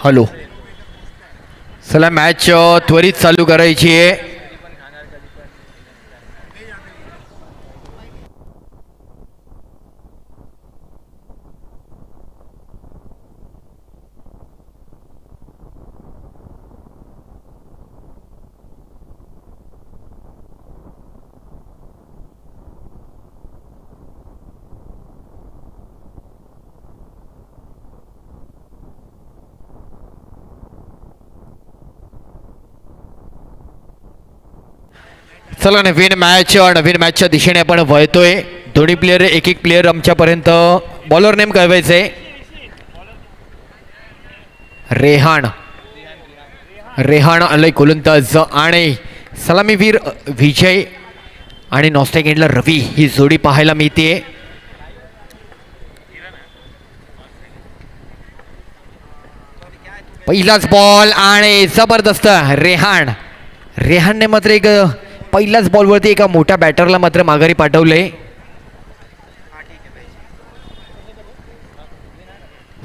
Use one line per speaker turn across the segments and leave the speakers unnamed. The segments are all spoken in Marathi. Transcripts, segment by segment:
हॅलो, चला मॅच त्वरित चालू करायची आहे. चला नवीन मॅचच्या दिशेने आपण वळतोय. दोन्ही प्लेयर एक एक प्लेयर आमच्यापर्यंत बॉलर नेम कळवायचंय. रेहान आलंय गोलंदाज आणि सलामीवीर विजय आणि नॉस्टॅक एंडला रवी ही जोडी पाहायला मिळते. पहिलाच बॉल आणि जबरदस्त रेहानने मात्र एक पहिल्याच बॉलवरती एका मोठ्या बॅटरला मात्र माघारी पाठवले.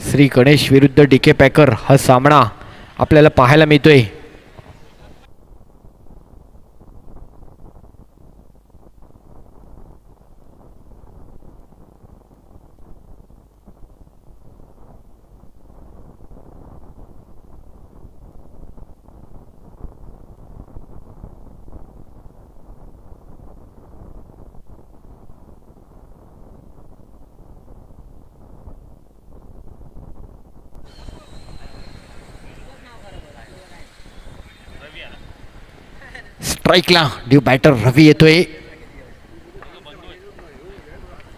श्री गणेश विरुद्ध डीके पॅकर हा सामना आपल्याला पाहायला मिळतोय. स्ट्राईकला न्यू बॅटर रवी येतोय.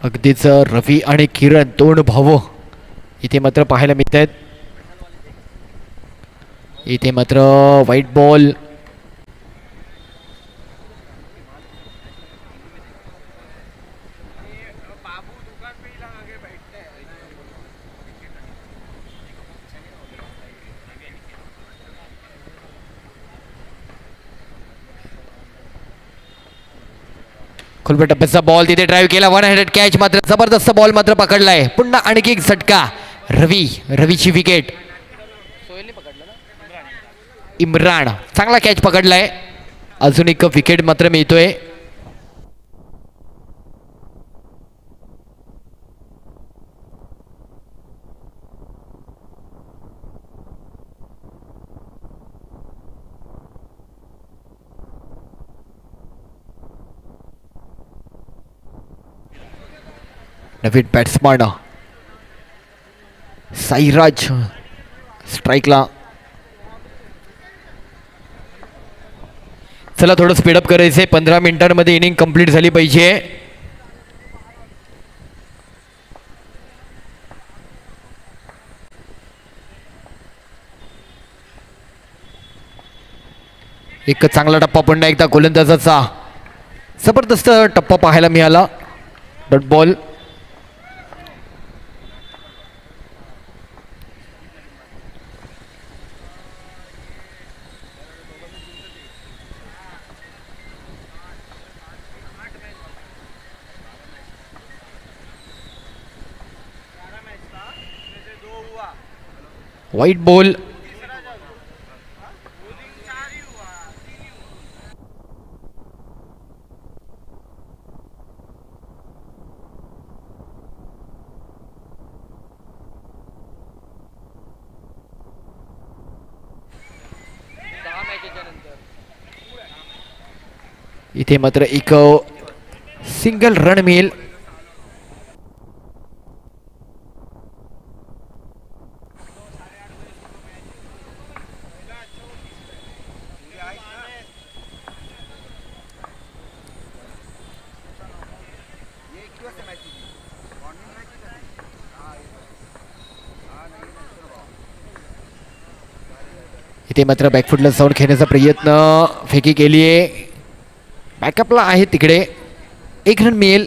अगदीच रवी आणि किरण दोन भाऊ इथे मात्र पाहायला मिळत आहेत. इथे मात्र व्हाईट बॉल. खुलब्या टप्प्याचा बॉल तिथे ड्राईव्ह केला. 1 हँडेड कॅच मात्र जबरदस्त बॉल मात्र पकडलाय. पुन्हा आणखी एक झटका. रवीची विकेट. इम्रान चांगला कॅच पकडलाय. अजून एक विकेट मात्र मिळतोय. नवीन बॅट्समन साईराज स्ट्राईकला. चला थोडं स्पीडअप करायचंय. 15 मिनिटांमध्ये इनिंग कंप्लीट झाली पाहिजे. एक चांगला टप्पा पुन्हा एकदा गोलंदाजाचा. जबरदस्त टप्पा पाहायला मिळाला. Dot ball. White ball. इथे मात्र एक सिंगल रन मिळेल. इथे मात्र बॅकफुटला जाऊन खेळण्याचा प्रयत्न फेकी केली आहे. बॅकअपला आहे तिकडे. 1 रन मिळेल.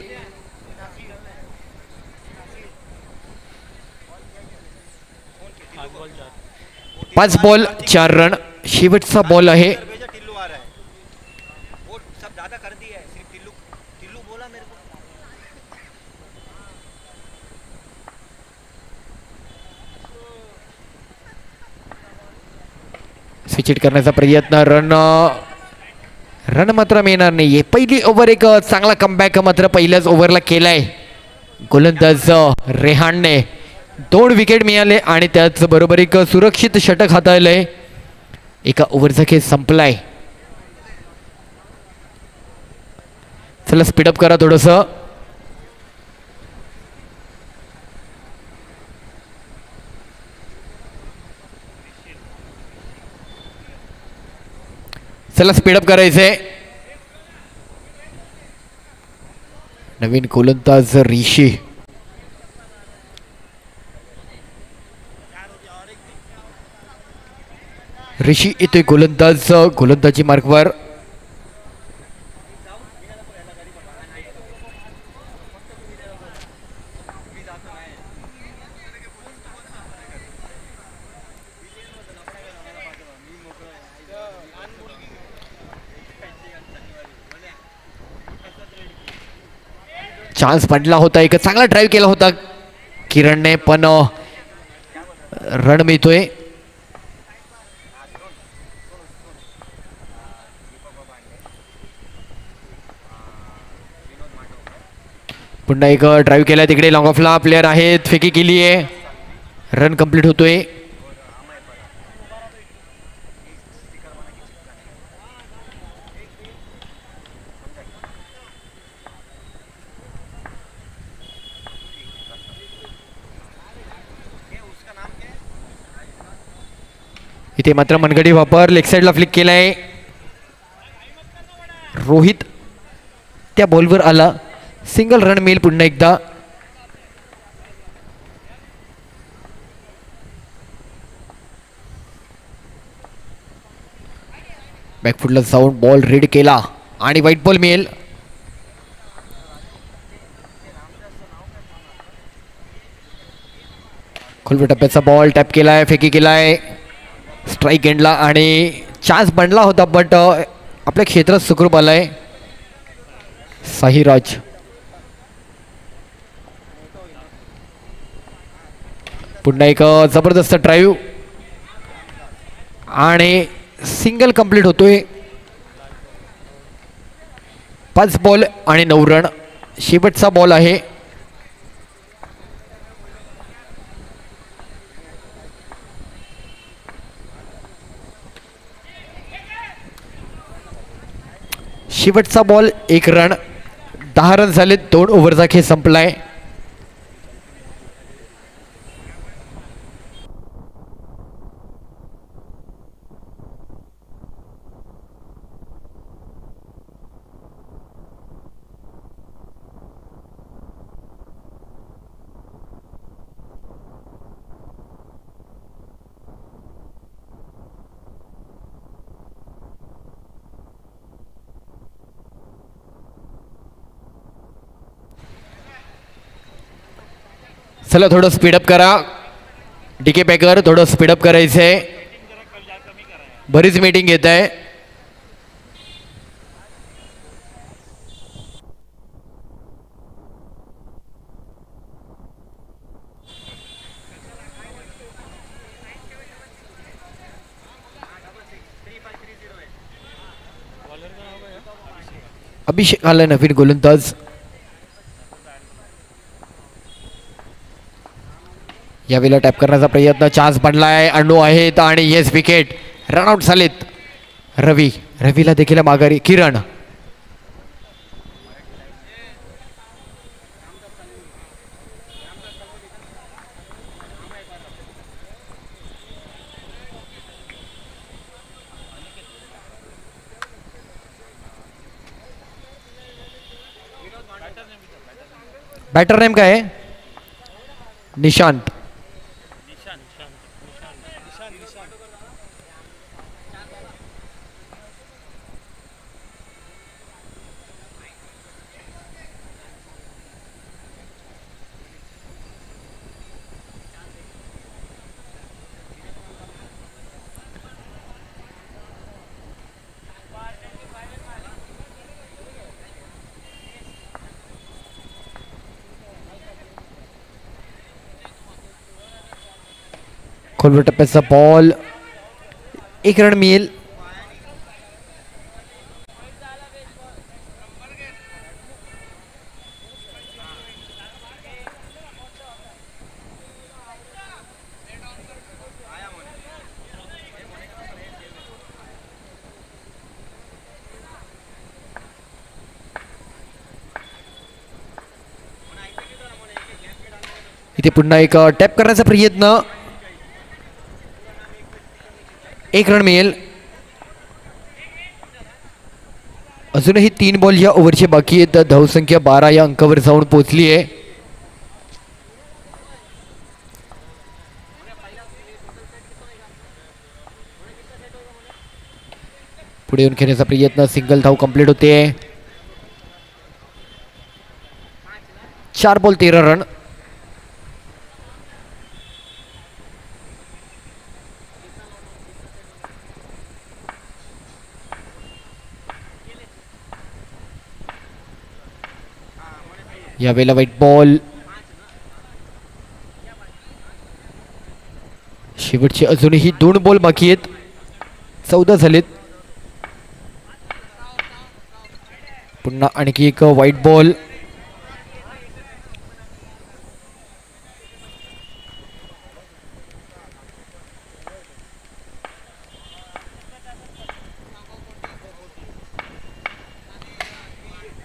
पाच बॉल 4 रन. शेवटचा बॉल आहे. स्विच हिट करण्याचा प्रयत्न. रन मात्र मिळणार नाहीये. पहिली ओव्हर एक चांगला कमबॅक मात्र पहिल्याच ओव्हरला केलाय गोलंदाज रेहानने. 2 विकेट मिळाले आणि त्याचबरोबर एक सुरक्षित षटक हाताळलंय. एका ओव्हरचा खेळ संपलाय. चला स्पीडअप करा थोडस. चला स्पीडअप करायचंय. नवीन गोलंदाज ऋषी. ऋषी येतोय गोलंदाजी मार्कवर. चान्स पडला होता. एक चांगला ड्राईव्ह केला होता किरणने पण रन मिळतोय. पुन्हा एक ड्राईव्ह केला तिकडे. लॉंग ऑफला प्लेयर आहेत. फेकी केली आहे. रन कंप्लीट होतोय. इथे मात्र मनगडी वापर. लेग साईडला फ्लिक केलाय. रोहित त्या बॉलवर आला. सिंगल रन मिळेल पुन्हा एकदा. बॅकफुटला जाऊन बॉल रीड केला आणि व्हाईट बॉल मिळेल. खोलवर टप्प्याचा बॉल टॅप केलाय. फेकी केलाय. स्ट्राईक एंडला आणि चान्स बनला होता बट आपल्या क्षेत्रात सुखरूप आलाय साहिराज. पुन्हा एक जबरदस्त ड्राईव्ह आणि सिंगल कंप्लीट होतोय. 5 बॉल आणि 9 रन. शेवटचा बॉल आहे. शेवटचा बॉल 1 रन. 10 रन झाले. 2 ओव्हरचा खेळ संपलाय. चला थोडं स्पीडअप करा. डीके पॅकर थोडं स्पीडअप करायचंय. बरीच मीटिंग घेत आहे. अभिषेक आला नवीन गोलंदाज. यावेळेला टॅप करण्याचा प्रयत्न. चान्स पडलाय. अण्णू आहेत आणि येस विकेट. रनआउट झालेत. रवीला देखील माघारी. किरण बॅटर नेम काय आहे? निशांत. खोलवर टप्प्याचा बॉल एक रन मिळेल. इथे पुन्हा एक टॅप करण्याचा प्रयत्न. एक रन मिळेल. अजूनही 3 बॉल या ओव्हरचे बाकी आहेत. धावसंख्या 12 या अंकावर जाऊन पोहोचली आहे. पुढे येऊन खेळण्याचा प्रयत्न. सिंगल धाव कंप्लीट होते. 4 बॉल 13 रन. यावेळेला व्हाईट बॉल. शेवटचे अजूनही 2 बॉल बाकी आहेत. 14 झालेत. पुन्हा आणखी एक व्हाईट बॉल.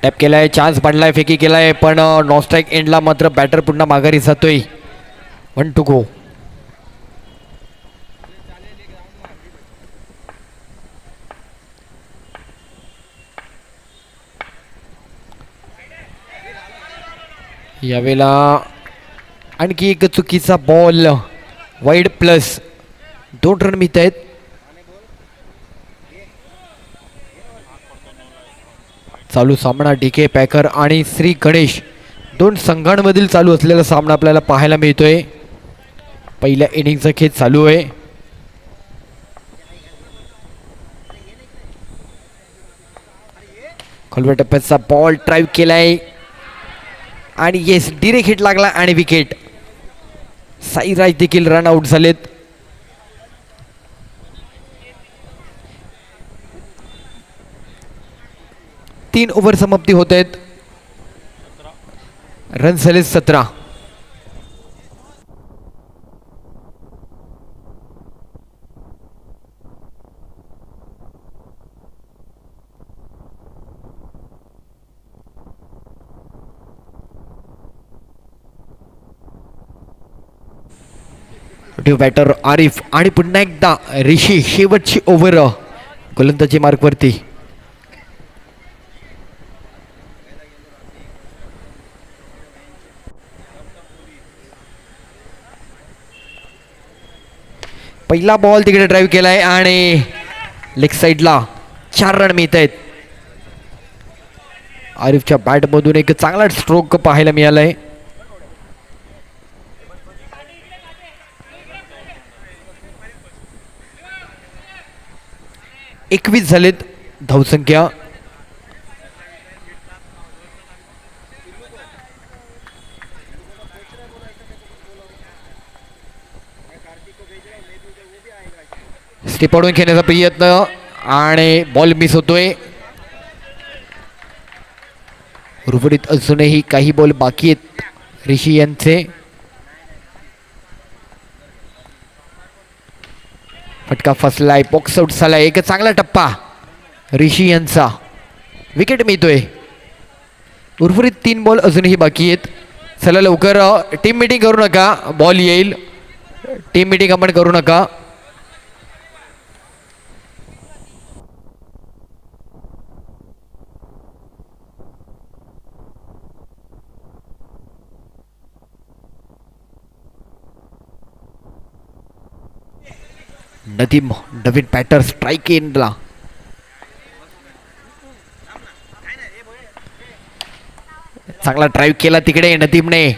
टॅप केलाय. चान्स पडलाय. फेकी केलाय पण नॉन स्ट्राईक एंडला मात्र बॅटर पुन्हा माघारी जातोय. 1 to go. यावेळेला आणखी एक चुकीचा बॉल. वाईड प्लस 2 रन मिळत आहेत. चालू सामना DK पॅकर आणि श्री गणेश 2 संघांमधील चालू असलेला सामना आपल्याला पाहायला मिळतोय. पहिल्या इनिंगचा खेळ चालू आहे. खोलव्या टप्प्याचा बॉल ड्राईव्ह केलाय आणि येस डिरेक्ट हिट लागला आणि विकेट. साईराज देखील रन आउट झालेत. तीन ओव्हर समाप्ती होत आहेत. रन झाले 17. बॅटर आरिफ आणि पुन्हा एकदा ऋषी. शेवटची ओव्हर गोलंदाजी मार्कवरती. पहिला बॉल तिकडे ड्राईव्ह केलाय आणि लेग साईडला 4 रन मिळत आहेत. आरिफच्या बॅट मधून एक चांगला स्ट्रोक पाहायला मिळालाय. एकवीस झालेत धावसंख्या. स्टिपवून खेळण्याचा प्रयत्न आणि बॉल मिस होतोय. उर्वरित अजूनही काही बॉल बाकी आहेत ऋषी यांचे. फटका फसलाय. बॉक्स आउट झालाय. एक चांगला टप्पा ऋषी यांचा. विकेट मिळतोय. उर्वरित 3 बॉल अजूनही बाकी आहेत. चला लवकर टीम मीटिंग करू नका. बॉल येईल. टीम मीटिंग आपण करू नका. नदीम नवीन बॅटर स्ट्राईक एंडला. चांगला ड्राईव्ह केला तिकडे नदीमने.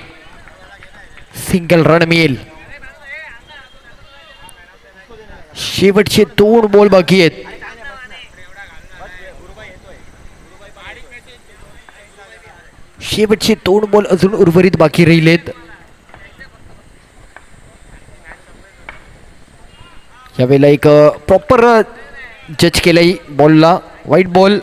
सिंगल रन मिळेल. शेवटचे 2 बॉल बाकी आहेत. शेवटचे 2 बॉल अजून उर्वरित बाकी राहिलेत. यावेळेला एक प्रॉपर जज केलंय बॉलला, वाईट बॉल.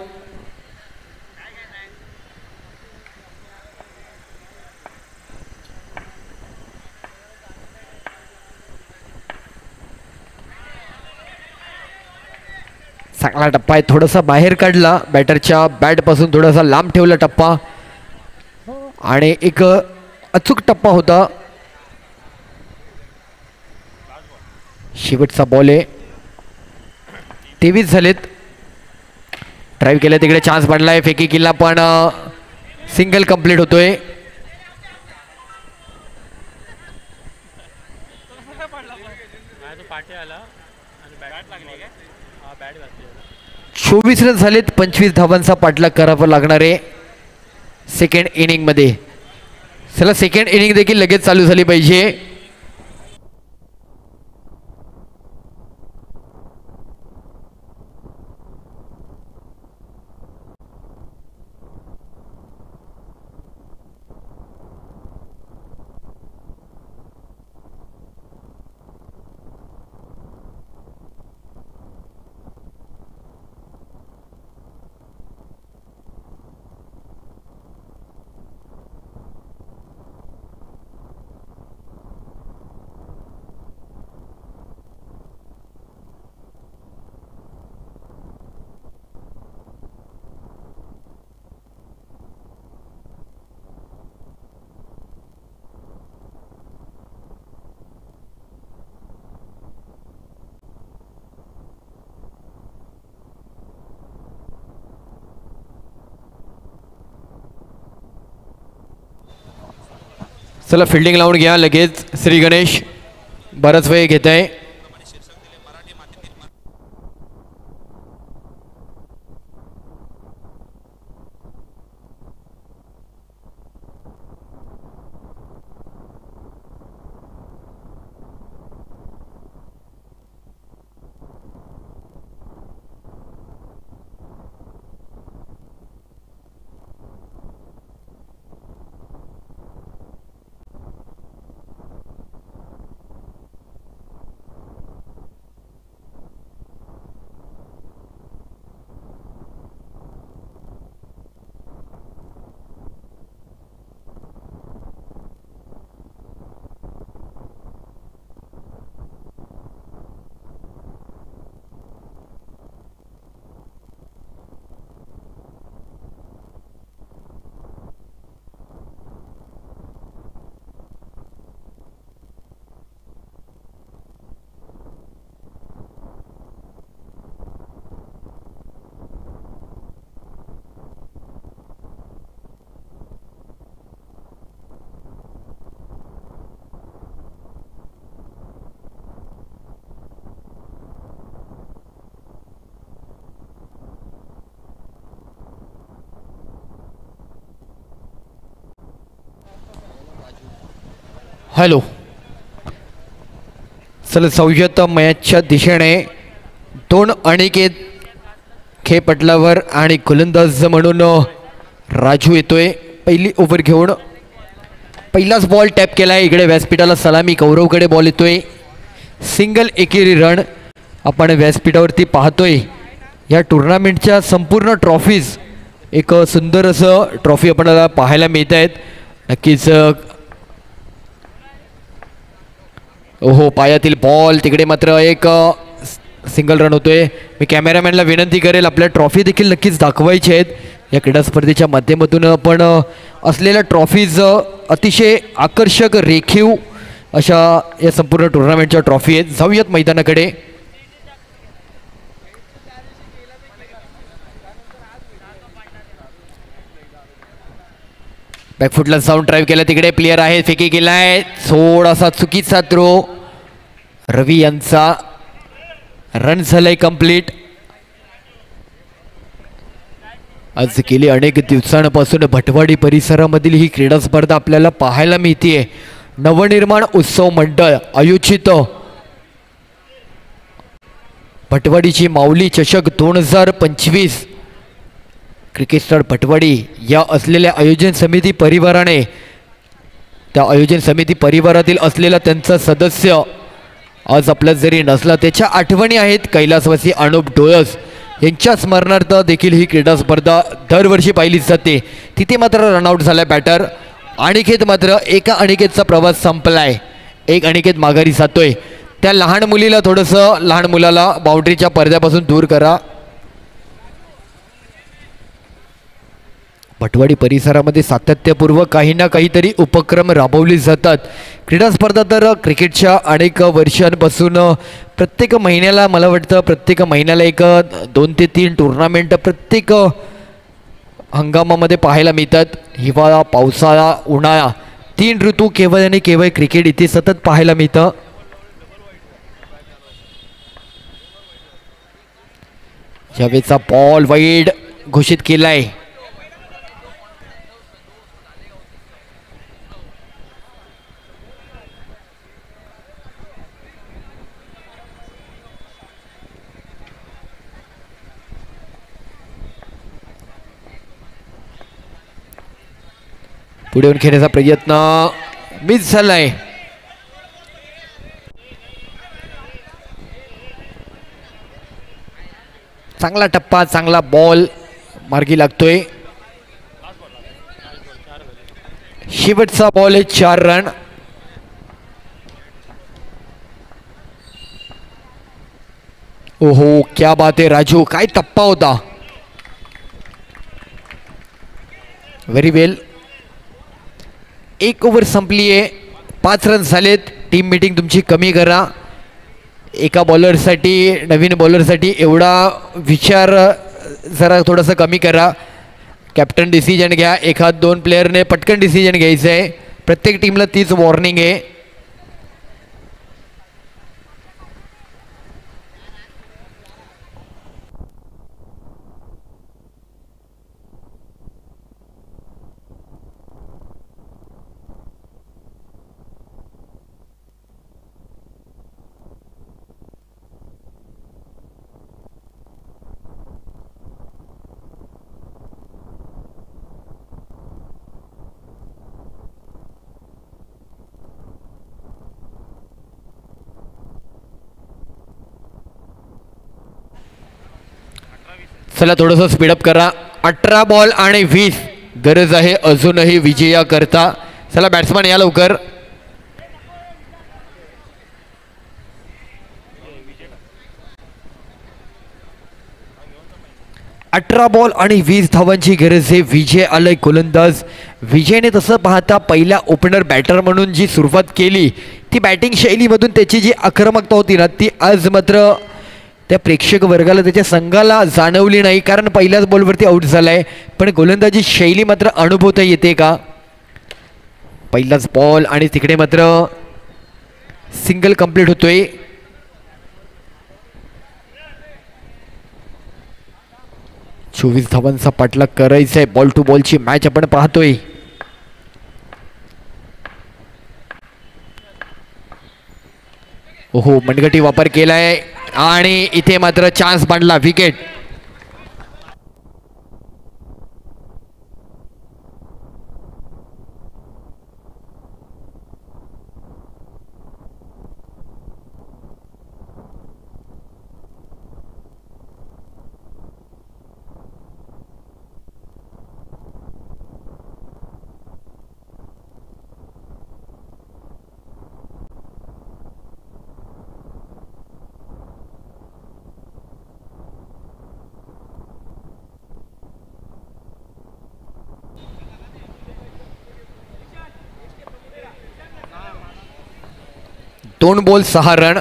चांगला टप्पा आहे, थोडासा बाहेर काढला बॅटरच्या बॅटपासून, थोडासा लांब ठेवला टप्पा आणि एक अचूक टप्पा होता. शेवटचा बॉल आहे. 23 झालेत. ड्राईव्ह केलं तिकडे, चान्स पडलाय फेकी किल्ला, पण सिंगल कंप्लीट होतोय. चोवीस रन झालेत. 25 धावांचा पाठलाग करावा लागणार आहे सेकंड इनिंग मध्ये. चला सेकंड इनिंग देखील लगेच चालू झाली पाहिजे. चला फिल्डिंग लावून घ्या लगेच. श्री गणेश बराच वेळ घेत आहे. हॅलो. चला सौयत मॅचच्या दिशेने 2 अनिकेत खेळपटलावर आणि गोलंदाज म्हणून राजू येतोय. पहिली ओव्हर घेऊन पहिलाच बॉल टॅप केलाय. इकडे व्यासपीठाला सलामी, गौरवकडे बॉल येतोय. सिंगल एकेरी रन आपण व्यासपीठावरती पाहतोय. या टुर्नामेंटच्या संपूर्ण ट्रॉफीज एक सुंदर असं ट्रॉफी आपल्याला पाहायला मिळत आहेत. नक्कीच. ओहो, पायातील बॉल. तिकडे मात्र एक सिंगल रन होतोय. मी कॅमेरामॅनला विनंती करेल, आपल्या ट्रॉफी देखील नक्कीच दाखवायची आहेत. या क्रीडा स्पर्धेच्या माध्यमातून आपण असलेल्या ट्रॉफीज अतिशय आकर्षक, रेखीव अशा या संपूर्ण टुर्नामेंटच्या ट्रॉफी आहेत. जाऊयात मैदानाकडे. बॅकफुटला जाऊन ड्राईव्ह केला. तिकडे प्लेयर आहे, फेकी केलाय. थोडासा चुकीचा थ्रो. रवी यांचा रन झालाय कंप्लीट. आज गेली अनेक दिवसांपासून भटवाडी परिसरामधील ही क्रीडा स्पर्धा आपल्याला पाहायला मिळते. नवनिर्माण उत्सव मंडळ आयोजित भटवाडीची माऊली चषक 2025 क्रिकेट स्टार भटवाडी या असलेल्या आयोजन समिती परिवाराने, त्या आयोजन समिती परिवारातील असलेला त्यांचा सदस्य आज आपलं जरी नसलं त्याच्या आठवणी आहेत. कैलासवासी अनुप डोळस यांच्या स्मरणार्थ देखील ही क्रीडा स्पर्धा दरवर्षी पाहिली जाते. तिथे मात्र रनआउट झालाय बॅटर अनिकेत. मात्र एका अनिकेतचा प्रवास संपलाय. एक अनिकेत माघारी जातोय. त्या लहान मुलीला थोडंसं लहान मुलाला बाउंड्रीच्या पडद्यापासून दूर करा. भटवाडी परिसरामध्ये सातत्यपूर्वक काही ना काहीतरी उपक्रम राबवले जातात. क्रीडा स्पर्धा तर क्रिकेटच्या अनेक वर्षांपासून प्रत्येक महिन्याला मला वाटतं प्रत्येक महिन्याला एक 2 ते 3 टुर्नामेंट प्रत्येक हंगामामध्ये पाहायला मिळतात. हिवाळा, पावसाळा, उन्हाळा 3 ऋतू केवळ आणि केवळ क्रिकेट इथे सतत पाहायला मिळतं. यावेळेचा बॉल वाईड घोषित केलाय. पुढे येऊन खेळण्याचा प्रयत्न मिस झालाय. चांगला टप्पा, चांगला बॉल मार्गी लागतोय. शेवटचा बॉल आहे 4 रन. ओहो क्या बात आहे राजू, काय टप्पा होता. व्हेरी वेल. 1 ओव्हर संपली आहे. 5 रन झालेत. टीम मीटिंग तुमची कमी करा. एका बॉलरसाठी नवीन बॉलरसाठी एवढा विचार जरा थोडासा कमी करा. कॅप्टन डिसिजन घ्या. 1-2 प्लेयरने पटकन डिसिजन घ्यायचं आहे. प्रत्येक टीमला तीच वॉर्निंग आहे. चला थोडंसं स्पीडअप करा. 18 बॉल आणि 20 गरज आहे अजूनही विजया करता. चला बॅट्समन या लवकर. अठरा बॉल आणि 20 धावांची गरज आहे. विजय आलाय गोलंदाज. विजयने तसं पाहता पहिला ओपनर बॅटर म्हणून जी सुरुवात केली ती बॅटिंग शैलीमधून त्याची जी आक्रमकता होती ना ती आज मात्र त्या प्रेक्षक वर्गाला त्याच्या संघाला जाणवली नाही. कारण पहिल्याच बॉलवरती आउट झालाय. पण गोलंदाजी शैली मात्र अनुभवता येते का. पहिलाच बॉल आणि तिकडे मात्र सिंगल कंप्लीट होतोय. चोवीस धावांचा पाठलाग करायचा आहे. बॉल टू बॉलची मॅच आपण पाहतोय. ओहो मनगटी वापर केलाय आणि इथे मात्र चान्स पाडला. विकेट. दोन बॉल 6 रन.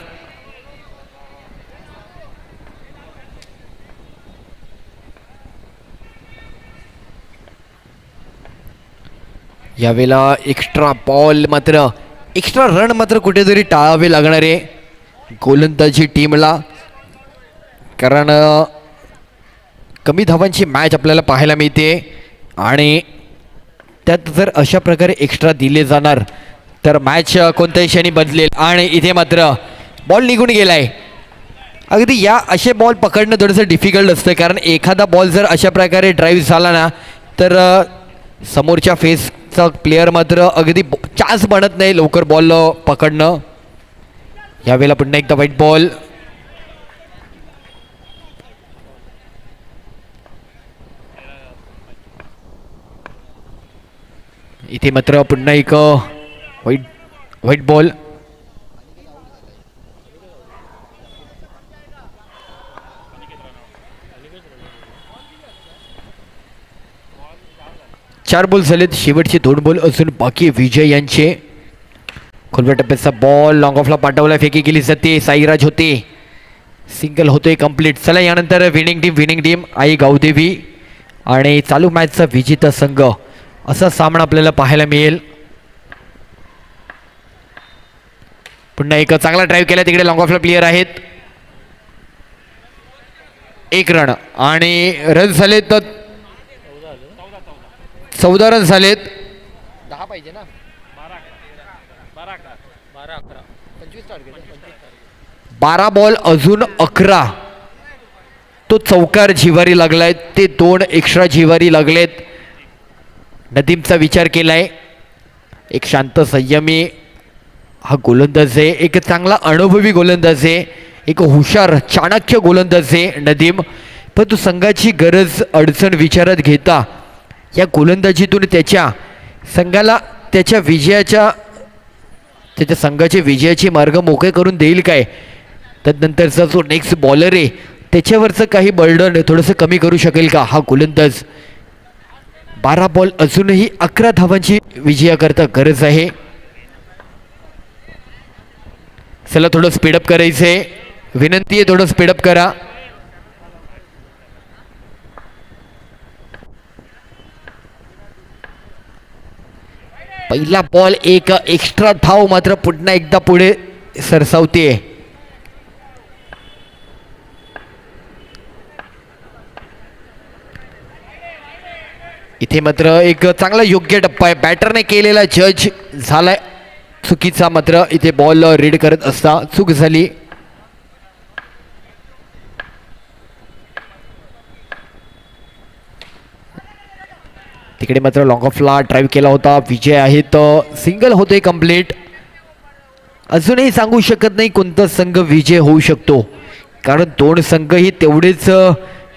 यावेळेला एक्स्ट्रा बॉल मात्र एक्स्ट्रा रन मात्र कुठेतरी टाळावे लागणार आहे गोलंदाजी टीमला. कारण कमी धावांची मॅच आपल्याला पाहायला मिळते आणि त्यात जर अशा प्रकारे एक्स्ट्रा दिले जाणार तर मॅच कोणत्याही क्षणी बदलेल. आणि इथे मात्र बॉल निघून गेलाय. अगदी या असे बॉल पकडणं थोडंसं डिफिकल्ट असतं. कारण एखादा बॉल जर अशा प्रकारे ड्राईव्ह झाला ना तर समोरच्या फेसचा प्लेयर मात्र अगदी चान्स बनत नाही लवकर बॉल पकडणं. यावेळेला पुन्हा एकदा व्हाईट बॉल. इथे मात्र पुन्हा एक व्हाईट बॉल. चार बॉल झालेत, शेवटचे 2 बॉल असून बाकी विजय यांचे. खोलव्या टप्प्याचा बॉल लॉंग ऑफला पाठवला, फेकी केली जाते, साईराज होते, सिंगल होतोय कंप्लीट. चला यानंतर विनिंग टीम आई गावदेवी आणि चालू मॅचचा विजेता संघ असा सामना आपल्याला पाहायला मिळेल. पुन्हा एक चांगला ड्राईव्ह केला, तिकडे लॉंग ऑफला प्लेयर आहेत. 1 रन आणि रन झालेत 14 रन झालेत. 10 पाहिजे ना, 12 बॉल अजून 11. तो चौकार जिवारी लागलाय, ते 2 एक्स्ट्रा जिवारी लागलेत. नदीमचा विचार केलाय, एक शांत संयमी हा गोलंदाज आहे, एक चांगला अनुभवी गोलंदाज आहे, एक हुशार चाणक्य गोलंदाज आहे नदीम. पण तो संघाची गरज अडचण विचारात घेता या गोलंदाजीतून त्याच्या संघाला त्याच्या संघाचे विजयाचे मार्ग मोकळे करून देईल काय. त्यानंतरचा जो नेक्स्ट बॉलर आहे त्याच्यावरचं काही बर्डन थोडंसं कमी करू शकेल का हा गोलंदाज. 12 बॉल अजूनही 11 धावांची विजयाकरता गरज आहे. चला थोडं स्पीडअप करायचंय, विनंती आहे थोडं स्पीडअप करा. पहिला बॉल एक एक्स्ट्रा धाव मात्र पुन्हा एकदा पुढे सरसावते. इथे मात्र एक चांगला योग्य टप्पा आहे, बॅटरने केलेला जज झालाय चुकीचा. मात्र इथे बॉल रीड करत असता चूक झाली. तिकडे मात्र लॉंग ऑफला ड्राईव्ह केला होता, विजय आहेत, सिंगल होते कंप्लीट. अजूनही सांगू शकत नाही कोणता संघ विजय होऊ शकतो, कारण 2 संघही तेवढेच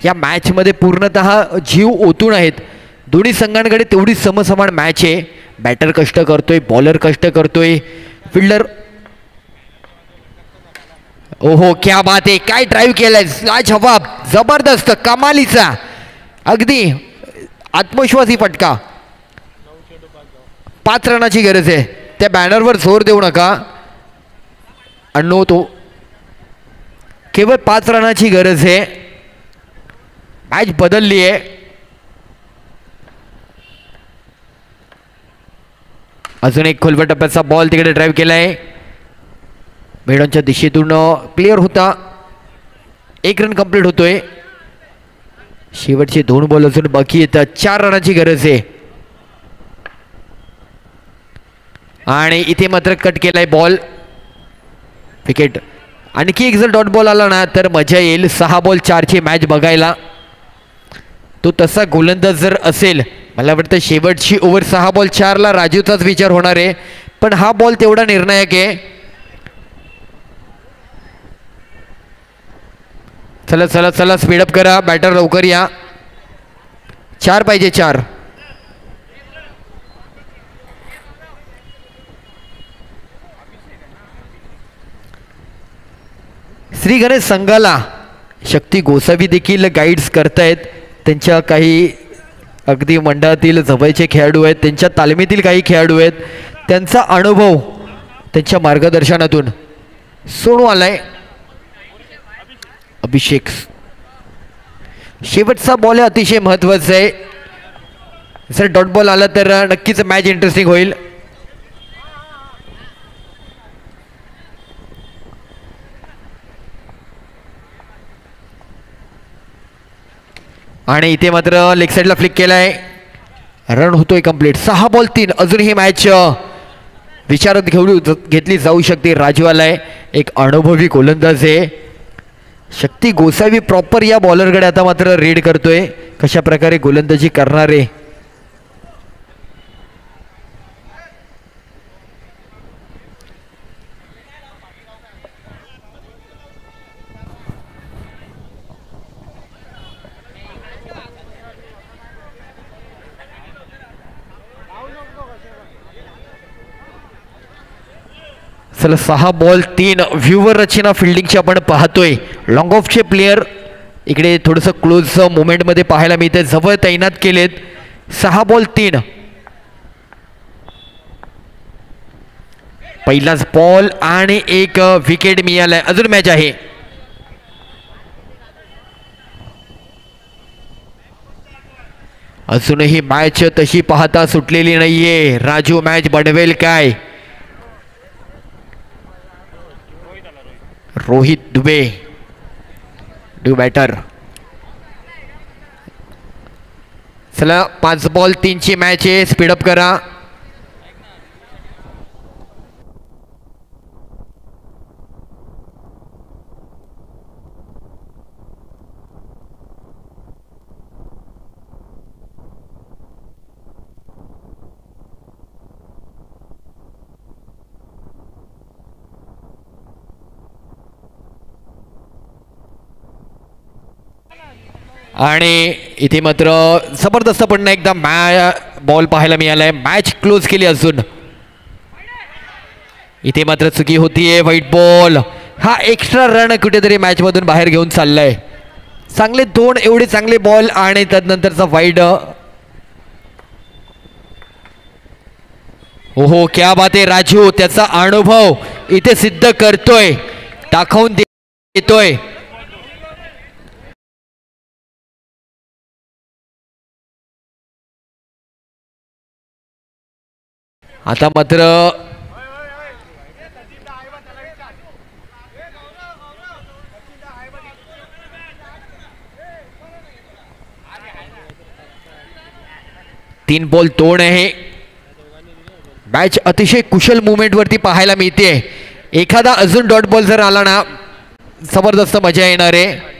या मॅचमध्ये पूर्णतः जीव ओतून आहेत. दोन्ही संघांकडे तेवढी समसमान मॅच आहे. बॅटर कष्ट करतोय, बॉलर कष्ट करतोय, फिल्डर ओहो क्या बात आहे, काय ड्राईव्ह केलाय, लाजवाब, जबरदस्त, कमालीचा, अगदी आत्मविश्वासी फटका. 5 रनाची गरज आहे, त्या बॅनरवर जोर देऊ नका अण्णू, तो केवळ 5 रनाची गरज आहे. मॅच बदलली आहे. अजून एक खोलव्या टप्प्याचा बॉल तिकडे ड्राईव्ह केलाय, मेडनच्या दिशेतून प्लेयर होता. 1 रन कंप्लीट होतोय. शेवटचे 2 बॉल अजून बाकी येतात, 4 रनाची गरज आहे. आणि इथे मात्र कट केलाय बॉल, विकेट. आणखी एक जर डॉट बॉल आला ना तर मजा येईल 6 बॉल 4 ची मॅच बघायला. तो तसा गोलंदाज जर असेल, मला वाटतं शेवटची ओव्हर 6 बॉल 4 ला राजूचाच विचार होणार आहे, पण हा बॉल तेवढा निर्णायक आहे. चला चला चला स्पीडअप करा, बॅटर लवकर या, 4 पाहिजे, 4. श्री गणेश संघाला शक्ती गोसावी देखील गाईड्स करतायत. त्यांच्या काही अगदी मंडळातील जवळचे खेळाडू आहेत, त्यांच्या तालमीतील काही खेळाडू आहेत, त्यांचा अनुभव त्यांच्या मार्गदर्शनातून. सोनू आलाय, अभिषेक. शेवटचा बॉल अतिशय महत्वाचा आहे, जर डॉट बॉल आला तर नक्कीच मॅच इंटरेस्टिंग होईल. आणि इथे मात्र लेग साईडला फ्लिक केलाय, रन होतोय कंप्लीट. 6 बॉल 3. अजून ही मॅच विचारात घेतली जाऊ शकते. राजू आलाय, एक अनुभवी गोलंदाज आहे. शक्ती गोसावी प्रॉपर या बॉलरकडे आता मात्र रीड करतोय, कशा प्रकारे गोलंदाजी करणार आहे. चला 6 बॉल 3 व्ह्यूवर रचना फिल्डिंगची आपण पाहतोय. लॉंग ऑफचे प्लेयर इकडे थोडंसं क्लोज मोमेंटमध्ये पाहायला मिळते, जवळ तैनात केलेत. 6 बॉल 3 पहिलाच बॉल आणि एक विकेट मिळालाय. अजून मॅच आहे. अजूनही मॅच तशी पाहता सुटलेली नाहीये. राजू मॅच बनवेल काय? रोहित दुबे ड्यू बॅटर. चला 5 बॉल 3 ची मॅच आहे. स्पीडअप करा. आणि इथे मात्र जबरदस्त पुन्हा एकदा बॉल पाहायला मिळालाय. मॅच क्लोज केली. अजून इथे मात्र चुकी होतीये. White ball. हा एक्स्ट्रा रन कुठेतरी मॅच मधून बाहेर घेऊन चाललाय. चांगले 2 एवढे चांगले बॉल आणि त्यानंतरचा वाईड. हो क्या बात आहे. राजू त्याचा अनुभव इथे सिद्ध करतोय, दाखवून देतोय. आता मात्र तीन बॉल 2 आहे. मॅच अतिशय कुशल मुवमेंट वरती पाहायला मिळते. एखादा अजून डॉट बॉल जर आला ना, जबरदस्त मजा येणार आहे.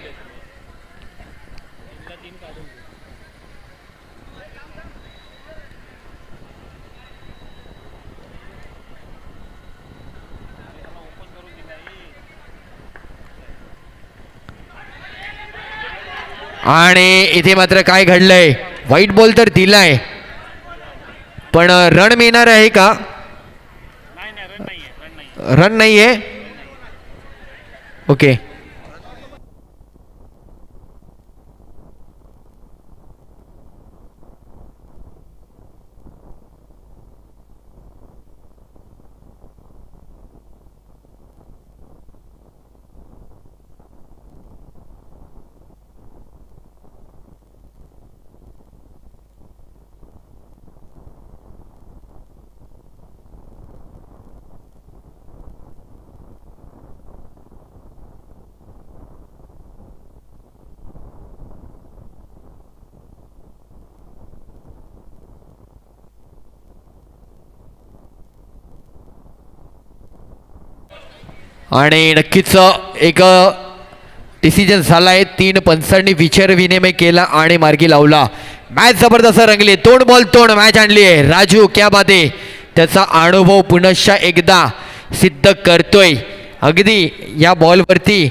आणि इथे मात्र काय घडलंय? व्हाईट बॉल तर दिलाय, पण रन मिळणार आहे का? रन नाहीये. ओके. आणि नक्कीच एक डिसिजन झालाय. 3 पंचांनी विचार विनिमय केला आणि मार्गी लावला. मॅच जबरदस्त रंगली. 2 बॉल 2 मॅच आणली आहे. राजू क्या बात आहे. त्याचा अनुभव पुनश्च एकदा सिद्ध करतोय. अगदी या बॉलवरती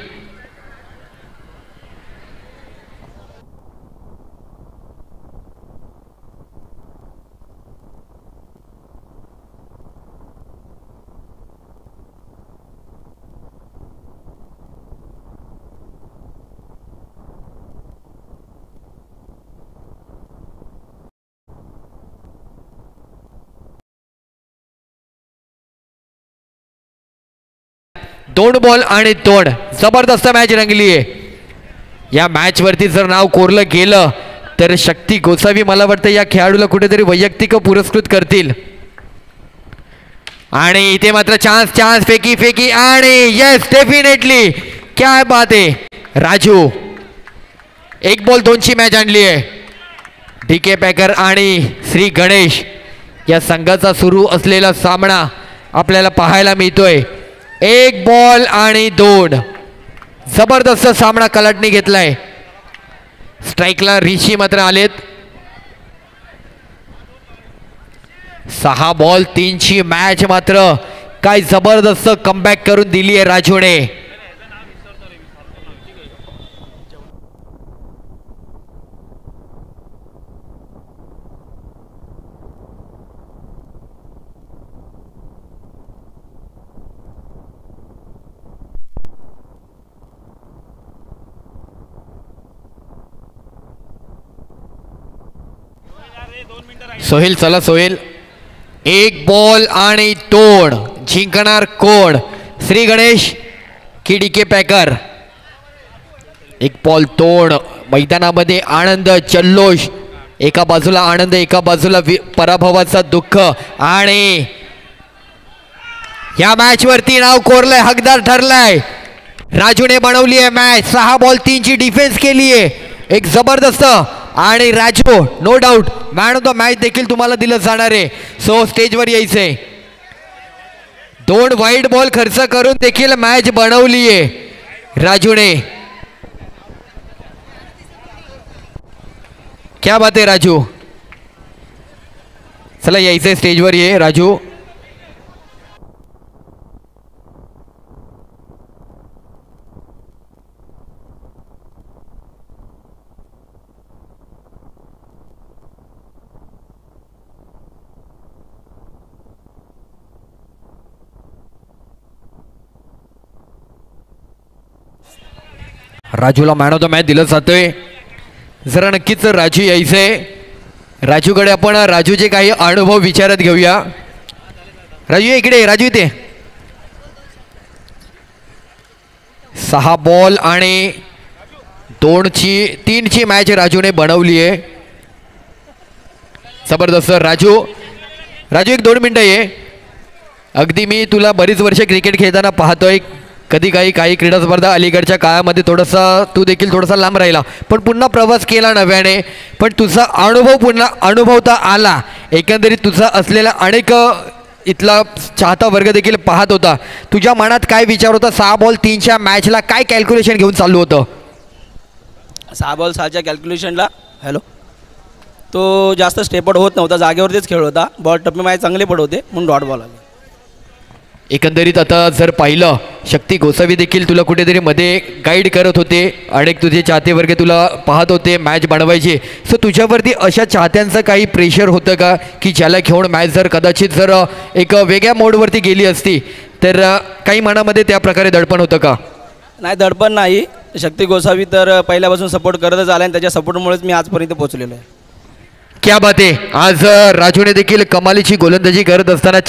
दोन बॉल आणि 2 जबरदस्त मॅच रंगली आहे. या मॅच वरती जर नाव कोरलं गेलं तर शक्ती गोसावी मला वाटतं या खेळाडूला कुठेतरी वैयक्तिक पुरस्कृत करतील. आणि इथे मात्र चान्स चान्स फेकी फेकी आणि येस डेफिनेटली क्या बात आहे. राजू 1 बॉल 2 ची मॅच आणली आहे. DK पॅकर आणि श्री गणेश या संघाचा सुरू असलेला सामना आपल्याला पाहायला मिळतोय. 1 बॉल आणि 2 जबरदस्त सामना कलाटणी घेतलाय. स्ट्राईकला ऋषी मात्र आलेत. 6 बॉल 3 ची मॅच मात्र काय जबरदस्त कमबॅक करून दिली आहे राजूने. सोहेल, चला सोहेल. एक बॉल आणि तोड. जिंकणार कोण? श्री गणेश की डी के पॅकर? एक बॉल तोड. मैदानामध्ये आनंद, जल्लोष. एका बाजूला आनंद, एका बाजूला पराभवाचा दुःख. आणि या मॅच वरती नाव कोरलंय, हकदार ठरलाय. राजूने बनवली आहे मॅच. 6 बॉल 3 ची डिफेन्स केली आहे. एक जबरदस्त. आणि Raju no doubt man of the match देखील तुम्हाला दिलं जाणार आहे. सो स्टेजवर यायचंय. 2 वाईट बॉल खर्च करून देखील मॅच बनवली आहे राजूने. क्या बात आहे राजू. चला यायचंय स्टेजवर, ये राजू. राजूला मॅन ऑफ द मॅच दिलं जातोय. जरा नक्कीच राजू यायचंय. राजूकडे आपण राजूचे काही अनुभव विचारत घेऊया. राजू इकडे. राजू इथे. 6 बॉल आणि 3 ची मॅच राजूने बनवली आहे. जबरदस्त राजू. राजू एक 2 मिनटं ये. अगदी मी तुला बरीच वर्ष क्रिकेट खेळताना पाहतोय. कधी काही क्रीडा स्पर्धा अलीकडच्या काळामध्ये थोडासा तू देखील थोडासा लांब राहिला, पण पुन्हा प्रवास केला नव्याने. पण तुझा अनुभव पुन्हा अनुभवता आला. एकंदरीत तुझा असलेला अनेक इथला चाहता वर्ग देखील पाहत होता. तुझ्या मनात काय विचार होता? 6 बॉल 3च्या मॅचला काय कॅल्क्युलेशन घेऊन चालू होतं?
6 बॉल 6च्या कॅल्क्युलेशनला तो जास्त स्टेपआउट होत नव्हता, जागेवरतीच खेळ होता. बॉल टप्पे माझे चांगले पडवते म्हणून डॉट बॉल आले.
एकंदरीत आता जर पाहिलं, शक्ती गोसावी देखील तुला कुठेतरी मध्ये गाईड करत होते. अनेक तुझे चाहते वर्ग तुला पाहत होते मॅच बनवायचे. सो तुझ्यावरती अशा चाहत्यांचं काही प्रेशर होतं का, की ज्याला घेऊन मॅच जर कदाचित जर एक वेगळ्या मोडवरती गेली असती तर काही मनामध्ये त्या प्रकारे दडपण होतं का?
नाही, दडपण नाही. शक्ती गोसावी तर पहिल्यापासून सपोर्ट करतच आला आणि त्याच्या सपोर्टमुळेच मी आजपर्यंत पोहोचलेलो आहे.
क्या बात आहे. आज राजूने देखील कमालीची गोलंदाजी करत असताना